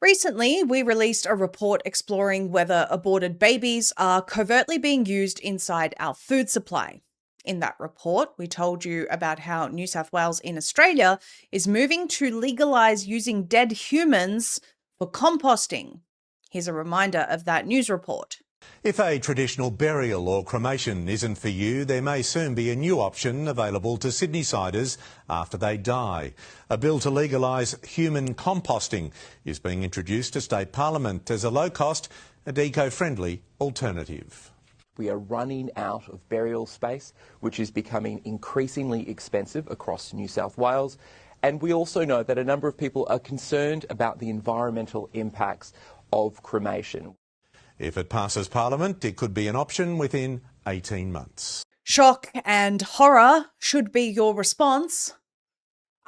Recently, we released a report exploring whether aborted babies are covertly being used inside our food supply. In that report, we told you about how New South Wales in Australia is moving to legalise using dead humans for composting. Here's a reminder of that news report. If a traditional burial or cremation isn't for you, there may soon be a new option available to Sydney-siders after they die. A bill to legalise human composting is being introduced to State Parliament as a low-cost and eco-friendly alternative. We are running out of burial space, which is becoming increasingly expensive across New South Wales. And we also know that a number of people are concerned about the environmental impacts of cremation. If it passes Parliament, it could be an option within 18 months. Shock and horror should be your response.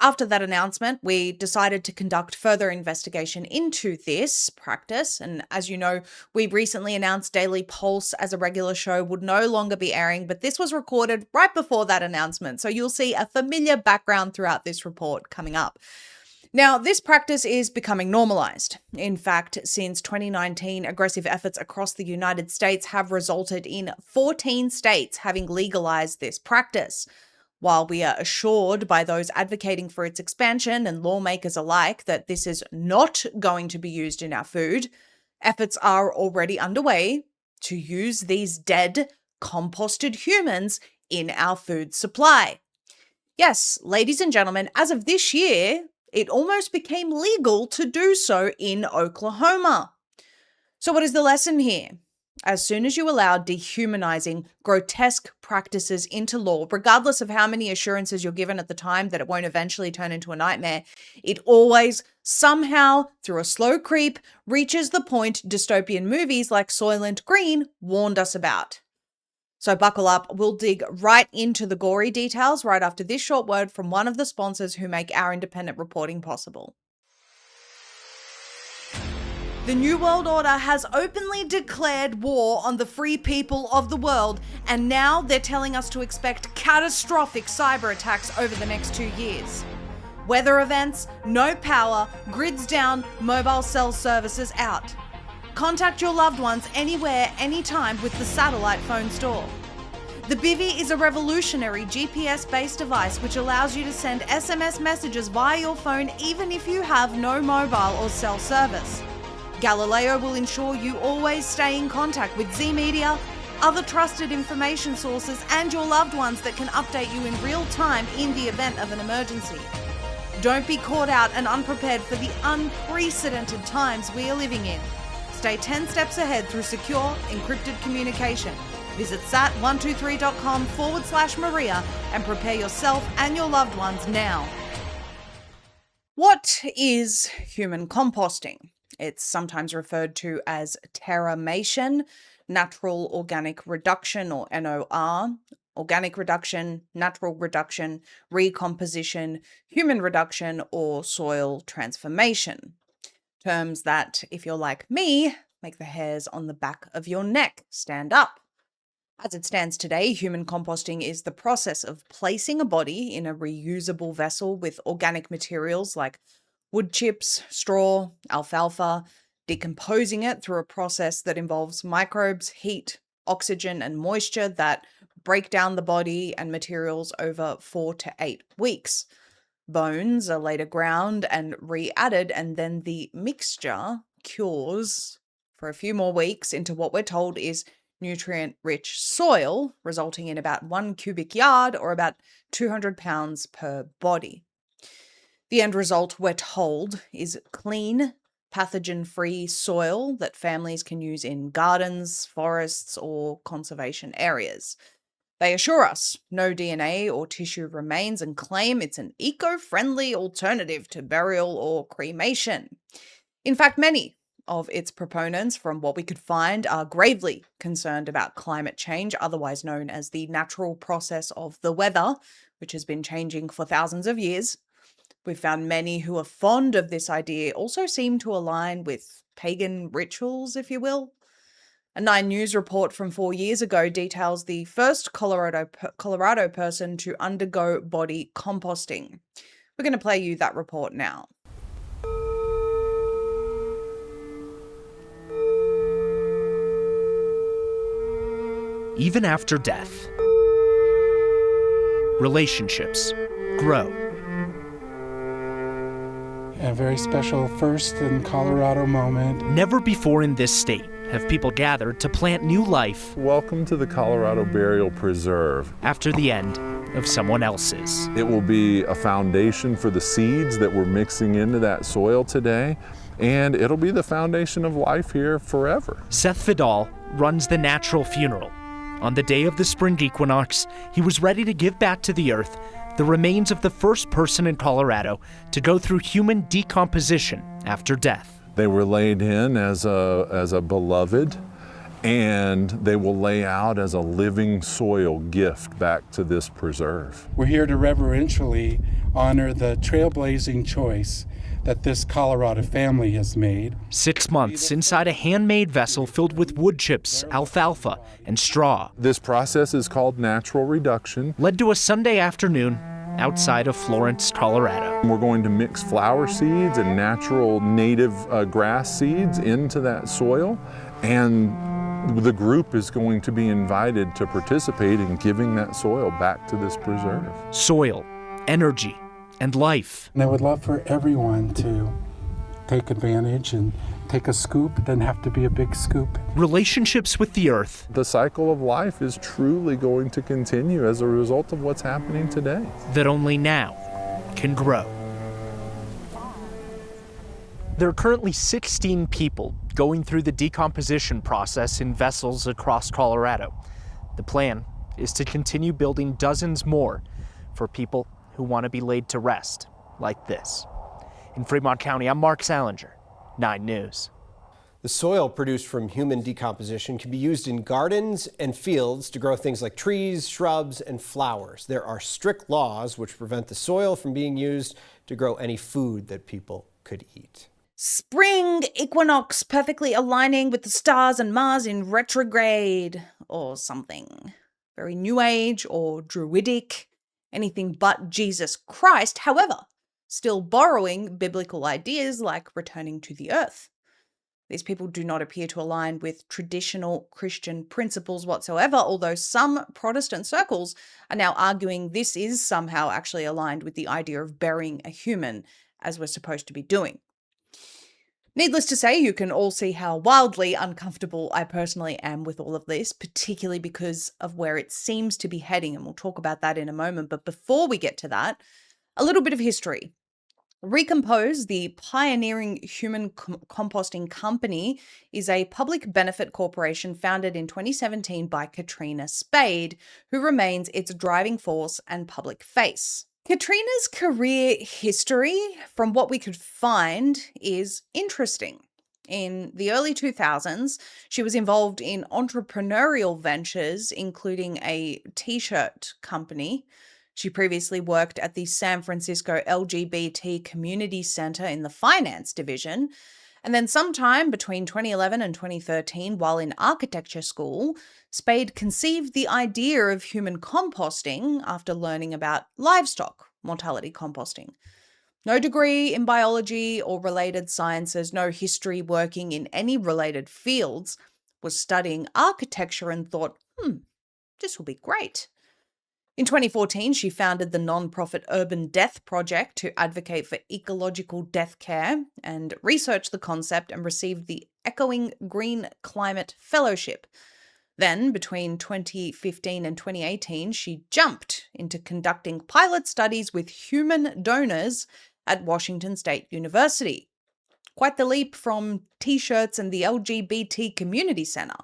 After that announcement, we decided to conduct further investigation into this practice. And as you know, we recently announced Daily Pulse as a regular show would no longer be airing, but this was recorded right before that announcement. So you'll see a familiar background throughout this report coming up. Now, this practice is becoming normalised. In fact, since 2019, aggressive efforts across the United States have resulted in 14 states having legalised this practice. While we are assured by those advocating for its expansion and lawmakers alike that this is not going to be used in our food, efforts are already underway to use these dead, composted humans in our food supply. Yes, ladies and gentlemen, as of this year, it almost became legal to do so in Oklahoma. So what is the lesson here? As soon as you allow dehumanizing, grotesque practices into law, regardless of how many assurances you're given at the time that it won't eventually turn into a nightmare, it always, somehow, through a slow creep, reaches the point dystopian movies like Soylent Green warned us about. So buckle up, we'll dig right into the gory details right after this short word from one of the sponsors who make our independent reporting possible. The New World Order has openly declared war on the free people of the world, and now they're telling us to expect catastrophic cyber attacks over the next 2 years. Weather events, no power, grids down, mobile cell services out. Contact your loved ones anywhere, anytime with the satellite phone store. The Bivvy is a revolutionary GPS-based device which allows you to send SMS messages via your phone even if you have no mobile or cell service. Galileo will ensure you always stay in contact with Z Media, other trusted information sources, and your loved ones that can update you in real time in the event of an emergency. Don't be caught out and unprepared for the unprecedented times we are living in. Stay 10 steps ahead through secure, encrypted communication. Visit sat123.com/Maria and prepare yourself and your loved ones now. What is human composting? It's sometimes referred to as terramation, natural organic reduction or NOR, organic reduction, natural reduction, recomposition, human reduction, or soil transformation. Terms that, if you're like me, make the hairs on the back of your neck stand up. As it stands today, human composting is the process of placing a body in a reusable vessel with organic materials like wood chips, straw, alfalfa, decomposing it through a process that involves microbes, heat, oxygen, and moisture that break down the body and materials over 4 to 8 weeks. Bones are later ground and re-added, and then the mixture cures for a few more weeks into what we're told is nutrient-rich soil, resulting in about 1 cubic yard or about 200 pounds per body. The end result, we're told, is clean, pathogen-free soil that families can use in gardens, forests, or conservation areas. They assure us no DNA or tissue remains and claim it's an eco-friendly alternative to burial or cremation. In fact, many of its proponents, from what we could find, are gravely concerned about climate change, otherwise known as the natural process of the weather, which has been changing for thousands of years. We've found many who are fond of this idea also seem to align with pagan rituals, if you will. A 9 News report from 4 years ago details the first Colorado person to undergo body composting. We're going to play you that report now. even after death. Relationships grow. A very special first in Colorado moment. Never before in this state have people gathered to plant new life. Welcome to the Colorado Burial Preserve. After the end of someone else's. It will be a foundation for the seeds that we're mixing into that soil today, and it'll be the foundation of life here forever. Seth Vidal runs the natural funeral. On the day of the spring equinox, he was ready to give back to the earth the remains of the first person in Colorado to go through human decomposition after death. They were laid in as a beloved, and they will lay out as a living soil gift back to this preserve. We're here to reverentially honor the trailblazing choice that this Colorado family has made. 6 months inside a handmade vessel filled with wood chips, alfalfa, and straw. This process is called natural reduction. Led to a Sunday afternoon outside of Florence, Colorado. We're going to mix flower seeds and natural native grass seeds into that soil, and the group is going to be invited to participate in giving that soil back to this preserve. Soil, energy, and life. And I would love for everyone to take advantage and take a scoop. It doesn't have to be a big scoop. Relationships with the earth. The cycle of life is truly going to continue as a result of what's happening today. That only now can grow. There are currently 16 people going through the decomposition process in vessels across Colorado. The plan is to continue building dozens more for people who want to be laid to rest like this. In Fremont County, I'm Mark Salinger, 9 News. The soil produced from human decomposition can be used in gardens and fields to grow things like trees, shrubs, and flowers. There are strict laws which prevent the soil from being used to grow any food that people could eat. Spring equinox perfectly aligning with the stars and Mars in retrograde or something. Very New Age or Druidic, anything but Jesus Christ. However, still borrowing biblical ideas like returning to the earth. These people do not appear to align with traditional Christian principles whatsoever, although some Protestant circles are now arguing this is somehow actually aligned with the idea of burying a human, as we're supposed to be doing. Needless to say, you can all see how wildly uncomfortable I personally am with all of this, particularly because of where it seems to be heading, and we'll talk about that in a moment. But before we get to that, a little bit of history. Recompose, the pioneering human composting company, is a public benefit corporation founded in 2017 by Katrina Spade, who remains its driving force and public face. Katrina's career history, from what we could find, is interesting. In the early 2000s, she was involved in entrepreneurial ventures, including a t-shirt company. She previously worked at the San Francisco LGBT Community Center in the finance division. And then sometime between 2011 and 2013, while in architecture school, Spade conceived the idea of human composting after learning about livestock mortality composting. No degree in biology or related sciences, no history working in any related fields, was studying architecture and thought, this will be great. In 2014, she founded the non-profit Urban Death Project to advocate for ecological death care and researched the concept and received the Echoing Green Climate Fellowship. Then, between 2015 and 2018, she jumped into conducting pilot studies with human donors at Washington State University. Quite the leap from t-shirts and the LGBT Community Center.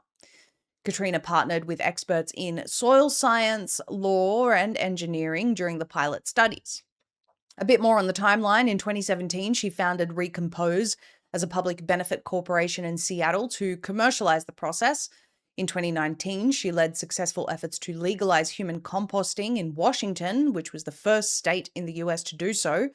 Katrina partnered with experts in soil science, law, and engineering during the pilot studies. A bit more on the timeline, in 2017, she founded Recompose as a public benefit corporation in Seattle to commercialize the process. In 2019, she led successful efforts to legalize human composting in Washington, which was the first state in the US to do so.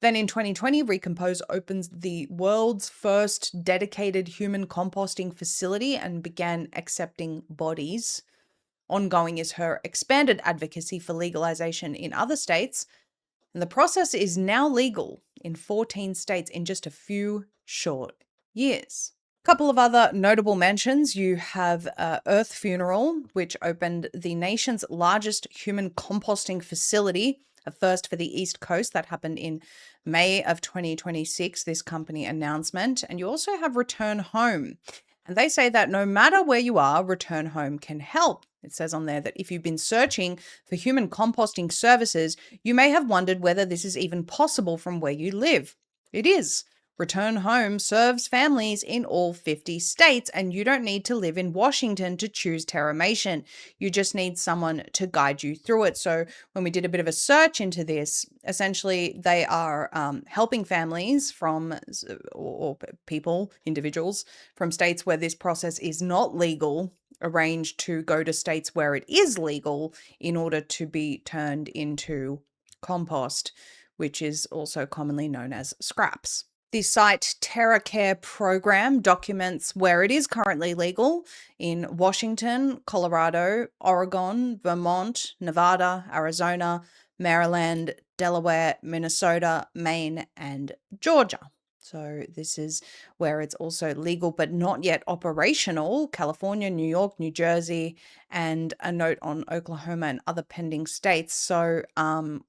Then in 2020, Recompose opens the world's first dedicated human composting facility and began accepting bodies. Ongoing is her expanded advocacy for legalization in other states, and the process is now legal in 14 states in just a few short years. Couple of other notable mentions. You have Earth Funeral, which opened the nation's largest human composting facility, a first for the East Coast. That happened in May of 2026, this company announcement. And you also have Return Home. And they say that no matter where you are, Return Home can help. It says on there that if you've been searching for human composting services, you may have wondered whether this is even possible from where you live. It is. Return Home serves families in all 50 states, and you don't need to live in Washington to choose Terramation. You just need someone to guide you through it. So when we did a bit of a search into this, essentially they are helping families from, or people, individuals from states where this process is not legal, arrange to go to states where it is legal in order to be turned into compost, which is also commonly known as scraps. The site TerraCare program documents where it is currently legal in Washington, Colorado, Oregon, Vermont, Nevada, Arizona, Maryland, Delaware, Minnesota, Maine, and Georgia. So this is where it's also legal but not yet operational: California, New York, New Jersey, and a note on Oklahoma and other pending states. So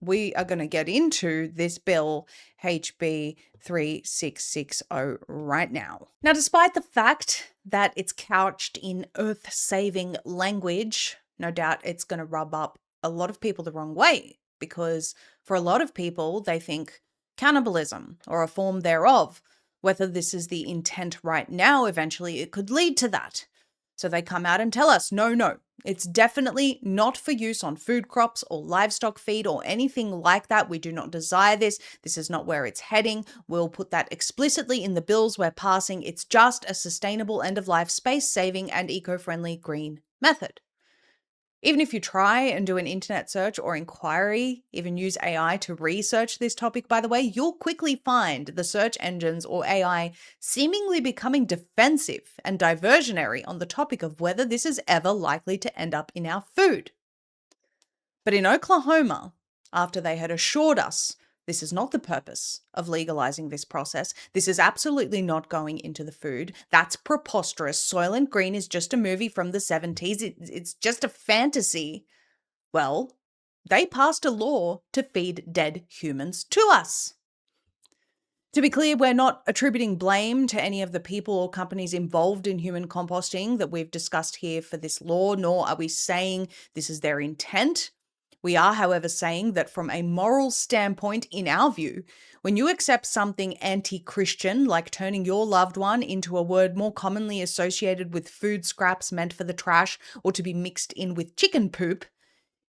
we are going to get into this bill, HB 3660, right now. Now, despite the fact that it's couched in earth-saving language, no doubt it's going to rub up a lot of people the wrong way, because for a lot of people, they think cannibalism or a form thereof. Whether this is the intent right now, eventually it could lead to that. So they come out and tell us, no, it's definitely not for use on food crops or livestock feed or anything like that. We do not desire this. This is not where it's heading. We'll put that explicitly in the bills we're passing. It's just a sustainable end-of-life, space-saving and eco-friendly green method. Even if you try and do an internet search or inquiry, even use AI to research this topic, by the way, you'll quickly find the search engines or AI seemingly becoming defensive and diversionary on the topic of whether this is ever likely to end up in our food. But in Oklahoma, after they had assured us this is not the purpose of legalizing this process, this is absolutely not going into the food, that's preposterous, Soylent Green is just a movie from the 70s, it's just a fantasy, well, they passed a law to feed dead humans to us. To be clear, we're not attributing blame to any of the people or companies involved in human composting that we've discussed here for this law, nor are we saying this is their intent. We are, however, saying that from a moral standpoint, in our view, when you accept something anti-Christian, like turning your loved one into a word more commonly associated with food scraps meant for the trash or to be mixed in with chicken poop,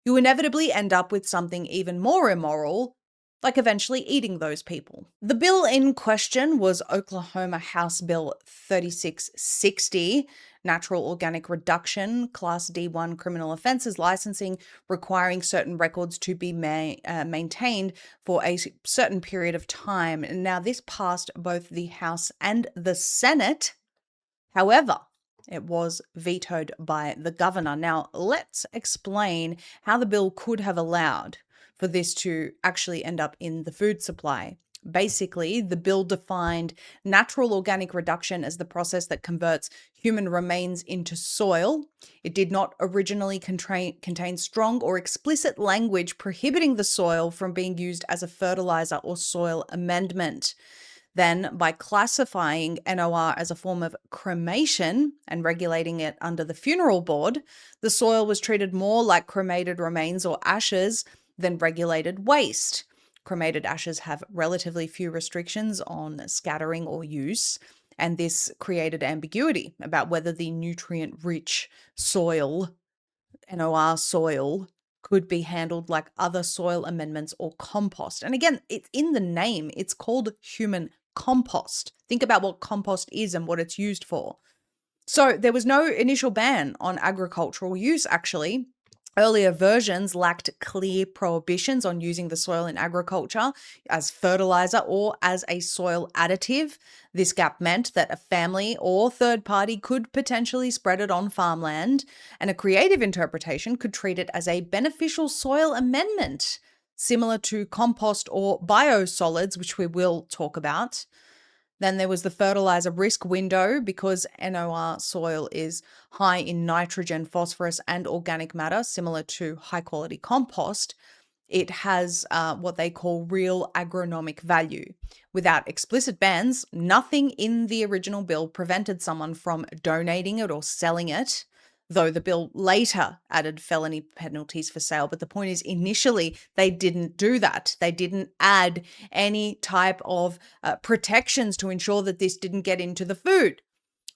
you inevitably end up with something even more immoral, like eventually eating those people. The bill in question was Oklahoma House Bill 3660, Natural Organic Reduction, Class D1 Criminal Offences Licensing, requiring certain records to be maintained for a certain period of time. Now, this passed both the House and the Senate. However, it was vetoed by the governor. Now, let's explain how the bill could have allowed for this to actually end up in the food supply. Basically, the bill defined natural organic reduction as the process that converts human remains into soil. It did not originally contain strong or explicit language prohibiting the soil from being used as a fertilizer or soil amendment. Then, by classifying NOR as a form of cremation and regulating it under the Funeral Board, the soil was treated more like cremated remains or ashes than regulated waste. Cremated ashes have relatively few restrictions on scattering or use, and this created ambiguity about whether the nutrient-rich soil, NOR soil, could be handled like other soil amendments or compost. And again, it's in the name. It's called human compost. Think about what compost is and what it's used for. So there was no initial ban on agricultural use, actually. Earlier versions lacked clear prohibitions on using the soil in agriculture as fertilizer or as a soil additive. This gap meant that a family or third party could potentially spread it on farmland, and a creative interpretation could treat it as a beneficial soil amendment, similar to compost or biosolids, which we will talk about. Then there was the fertilizer risk window, because NOR soil is high in nitrogen, phosphorus, and organic matter, similar to high quality compost. It has what they call real agronomic value. Without explicit bans, nothing in the original bill prevented someone from donating it or selling it, though the bill later added felony penalties for sale. But the point is, initially, they didn't do that. They didn't add any type of protections to ensure that this didn't get into the food.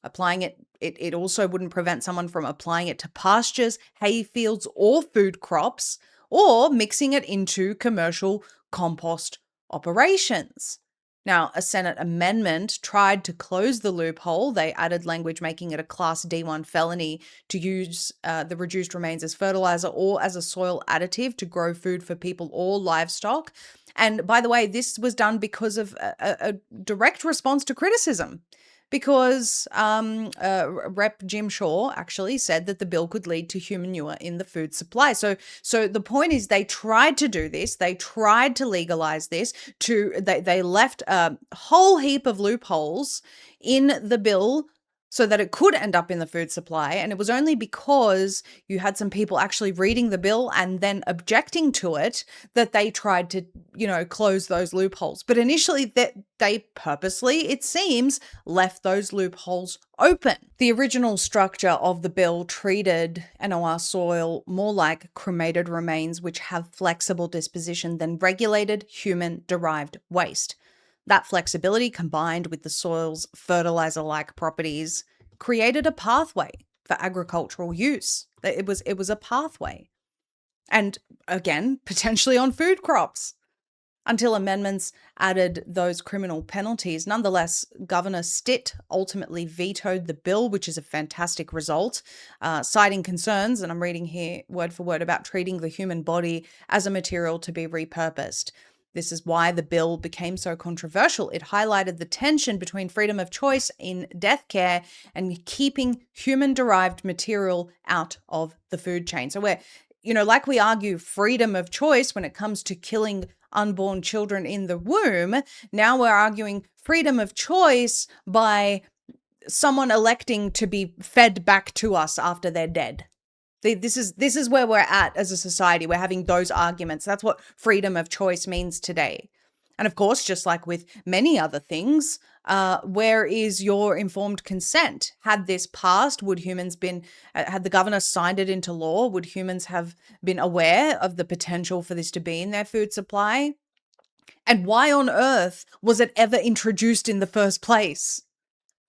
Applying it also wouldn't prevent someone from applying it to pastures, hay fields, or food crops, or mixing it into commercial compost operations. Now, a Senate amendment tried to close the loophole. They added language making it a Class D1 felony to use the reduced remains as fertilizer or as a soil additive to grow food for people or livestock. And by the way, this was done because of a direct response to criticism. Because Rep. Jim Shaw actually said that the bill could lead to human manure in the food supply. So the point is, they tried to do this. They tried to legalize this. They left a whole heap of loopholes in the bill so that it could end up in the food supply. And it was only because you had some people actually reading the bill and then objecting to it that they tried to, close those loopholes. But initially, they purposely, it seems, left those loopholes open. The original structure of the bill treated NOR soil more like cremated remains, which have flexible disposition, than regulated human-derived waste. That flexibility, combined with the soil's fertilizer-like properties, created a pathway for agricultural use. It was a pathway. And again, potentially on food crops, until amendments added those criminal penalties. Nonetheless, Governor Stitt ultimately vetoed the bill, which is a fantastic result, citing concerns, and I'm reading here word for word, about treating the human body as a material to be repurposed. This is why the bill became so controversial. It highlighted the tension between freedom of choice in death care and keeping human-derived material out of the food chain. So we're, like we argue freedom of choice when it comes to killing unborn children in the womb, now we're arguing freedom of choice by someone electing to be fed back to us after they're dead. This is where we're at as a society. We're having those arguments. That's what freedom of choice means today. And of course, just like with many other things, where is your informed consent? Had this passed, had the governor signed it into law, would humans have been aware of the potential for this to be in their food supply? And why on earth was it ever introduced in the first place?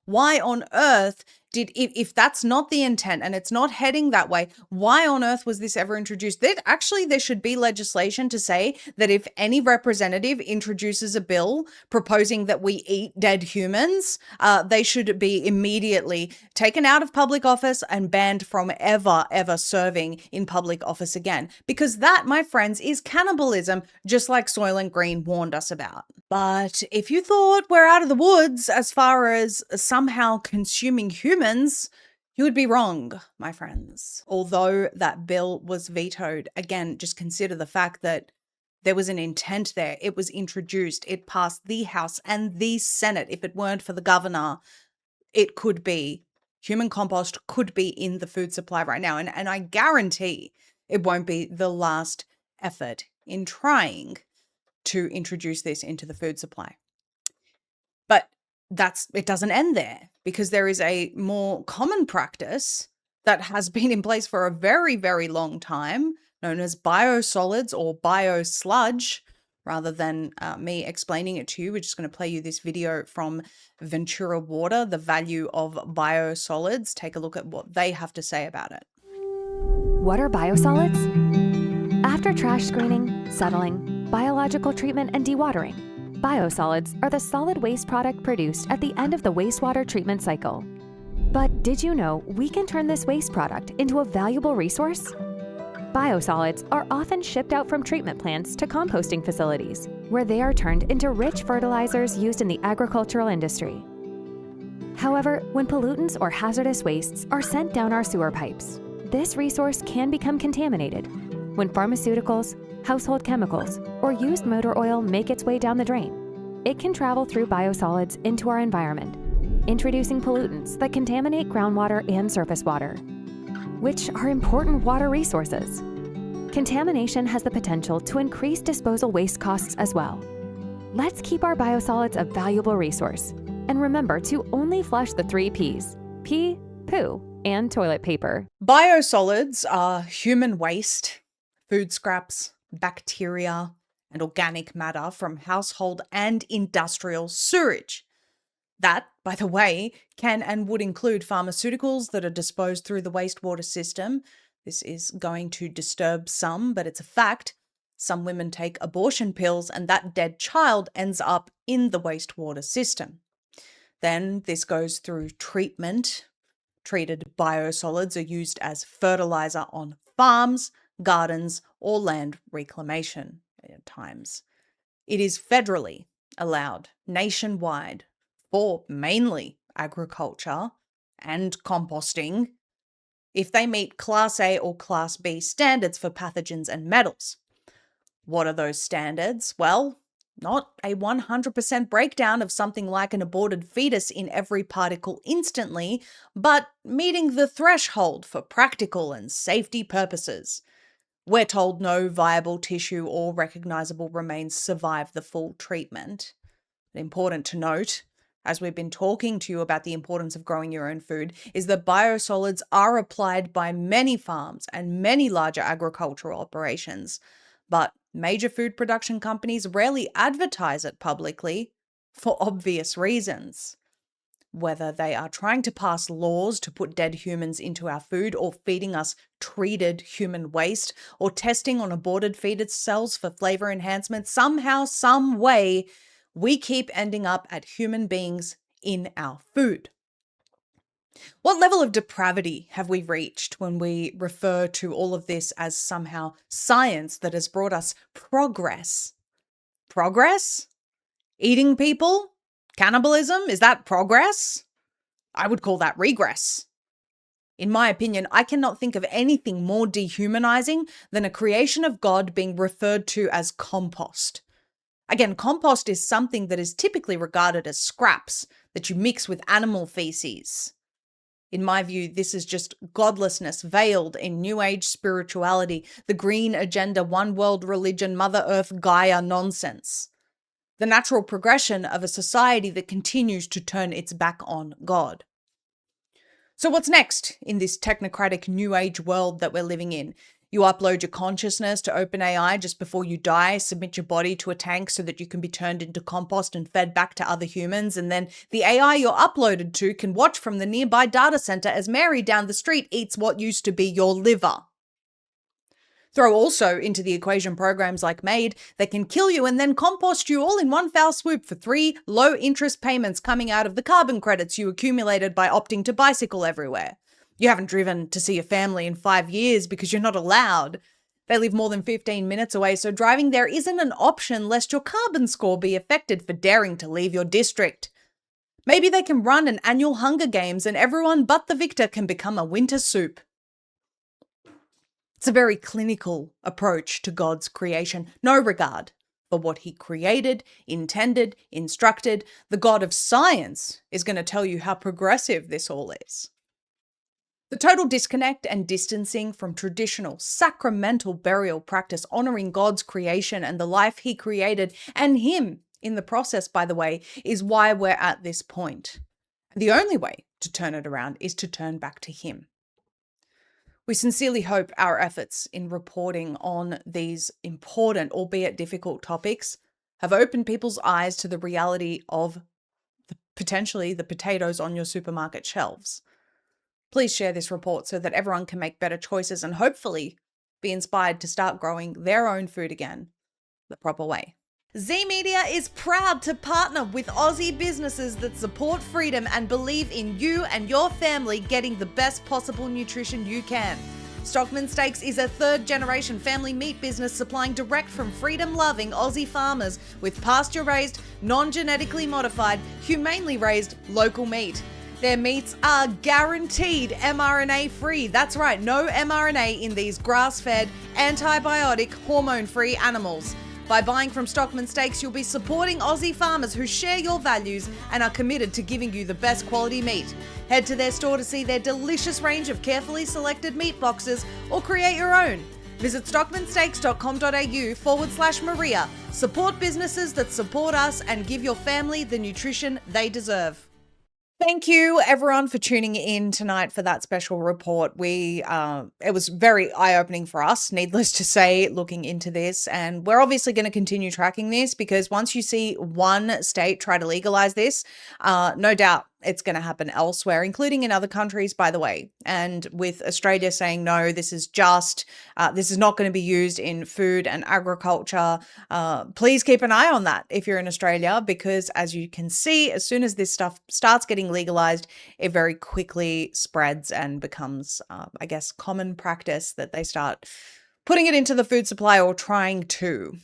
Why on earth if that's not the intent and it's not heading that way, why on earth was this ever introduced? There should be legislation to say that if any representative introduces a bill proposing that we eat dead humans, they should be immediately taken out of public office and banned from ever serving in public office again. Because that, my friends, is cannibalism, just like Soylent Green warned us about. But if you thought we're out of the woods as far as somehow consuming humans, you would be wrong, my friends. Although that bill was vetoed, again, just consider the fact that there was an intent there. It was introduced. It passed the House and the Senate. If it weren't for the governor, human compost could be in the food supply right now. And I guarantee it won't be the last effort in trying to introduce this into the food supply. But it doesn't end there, because there is a more common practice that has been in place for a very, very long time, known as biosolids or biosludge. Rather than me explaining it to you, we're just going to play you this video from Ventura Water, the value of biosolids. Take a look at what they have to say about it. What are biosolids? After trash screening, settling, biological treatment, and dewatering, biosolids are the solid waste product produced at the end of the wastewater treatment cycle. But did you know we can turn this waste product into a valuable resource? Biosolids are often shipped out from treatment plants to composting facilities, where they are turned into rich fertilizers used in the agricultural industry. However, when pollutants or hazardous wastes are sent down our sewer pipes, this resource can become contaminated. When pharmaceuticals, household chemicals, or used motor oil make its way down the drain, it can travel through biosolids into our environment, introducing pollutants that contaminate groundwater and surface water, which are important water resources. Contamination has the potential to increase disposal waste costs as well. Let's keep our biosolids a valuable resource, and remember to only flush the 3 Ps: pee, poo, and toilet paper. Biosolids are human waste, food scraps, bacteria, and organic matter from household and industrial sewage. That, by the way, can and would include pharmaceuticals that are disposed through the wastewater system. This is going to disturb some, but it's a fact. Some women take abortion pills and that dead child ends up in the wastewater system. Then this goes through treatment. Treated biosolids are used as fertilizer on farms, gardens, or land reclamation at times. It is federally allowed nationwide for mainly agriculture and composting if they meet Class A or Class B standards for pathogens and metals. What are those standards? Well, not a 100% breakdown of something like an aborted fetus in every particle instantly, but meeting the threshold for practical and safety purposes. We're told no viable tissue or recognizable remains survive the full treatment. Important to note, as we've been talking to you about the importance of growing your own food, is that biosolids are applied by many farms and many larger agricultural operations, but major food production companies rarely advertise it publicly for obvious reasons. Whether they are trying to pass laws to put dead humans into our food, or feeding us treated human waste, or testing on aborted fetus cells for flavor enhancement, somehow, some way, we keep ending up at human beings in our food. What level of depravity have we reached when we refer to all of this as somehow science that has brought us progress? Progress? Eating people? Cannibalism? Is that progress? I would call that regress. In my opinion, I cannot think of anything more dehumanizing than a creation of God being referred to as compost. Again, compost is something that is typically regarded as scraps that you mix with animal feces. In my view, this is just godlessness veiled in New Age spirituality, the green agenda, one world religion, Mother Earth Gaia nonsense. The natural progression of a society that continues to turn its back on God. So what's next in this technocratic New Age world that we're living in? You upload your consciousness to OpenAI just before you die, submit your body to a tank so that you can be turned into compost and fed back to other humans, and then the AI you're uploaded to can watch from the nearby data center as Mary down the street eats what used to be your liver. Throw also into the equation programs like MAID that can kill you and then compost you all in one foul swoop for 3 low-interest payments coming out of the carbon credits you accumulated by opting to bicycle everywhere. You haven't driven to see your family in 5 years because you're not allowed. They live more than 15 minutes away, so driving there isn't an option lest your carbon score be affected for daring to leave your district. Maybe they can run an annual Hunger Games and everyone but the victor can become a winter soup. It's a very clinical approach to God's creation. No regard for what he created, intended, instructed. The God of science is going to tell you how progressive this all is. The total disconnect and distancing from traditional sacramental burial practice, honoring God's creation and the life he created, and him in the process, by the way, is why we're at this point. The only way to turn it around is to turn back to him. We sincerely hope our efforts in reporting on these important, albeit difficult topics have opened people's eyes to the reality of potentially the potatoes on your supermarket shelves. Please share this report so that everyone can make better choices and hopefully be inspired to start growing their own food again the proper way. Z Media is proud to partner with Aussie businesses that support freedom and believe in you and your family getting the best possible nutrition you can. Stockman Steaks is a third-generation family meat business supplying direct from freedom-loving Aussie farmers with pasture-raised, non-genetically modified, humanely raised local meat. Their meats are guaranteed mRNA-free. That's right, no mRNA in these grass-fed, antibiotic, hormone-free animals. By buying from Stockman Steaks, you'll be supporting Aussie farmers who share your values and are committed to giving you the best quality meat. Head to their store to see their delicious range of carefully selected meat boxes or create your own. Visit stockmansteaks.com.au/Maria. Support businesses that support us and give your family the nutrition they deserve. Thank you, everyone, for tuning in tonight for that special report. It was very eye-opening for us, needless to say, looking into this. And we're obviously going to continue tracking this because once you see one state try to legalize this, no doubt it's going to happen elsewhere, including in other countries, by the way. And with Australia saying, no, this is not going to be used in food and agriculture. Please keep an eye on that if you're in Australia, because as you can see, as soon as this stuff starts getting legalized, it very quickly spreads and becomes, I guess, common practice that they start putting it into the food supply or trying to.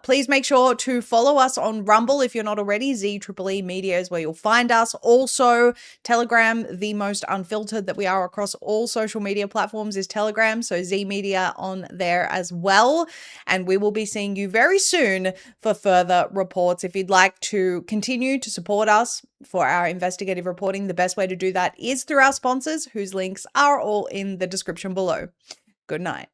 Please make sure to follow us on Rumble if you're not already. ZEEE Media is where you'll find us. Also, Telegram, the most unfiltered that we are across all social media platforms is Telegram. So Z Media on there as well. And we will be seeing you very soon for further reports. If you'd like to continue to support us for our investigative reporting, the best way to do that is through our sponsors, whose links are all in the description below. Good night.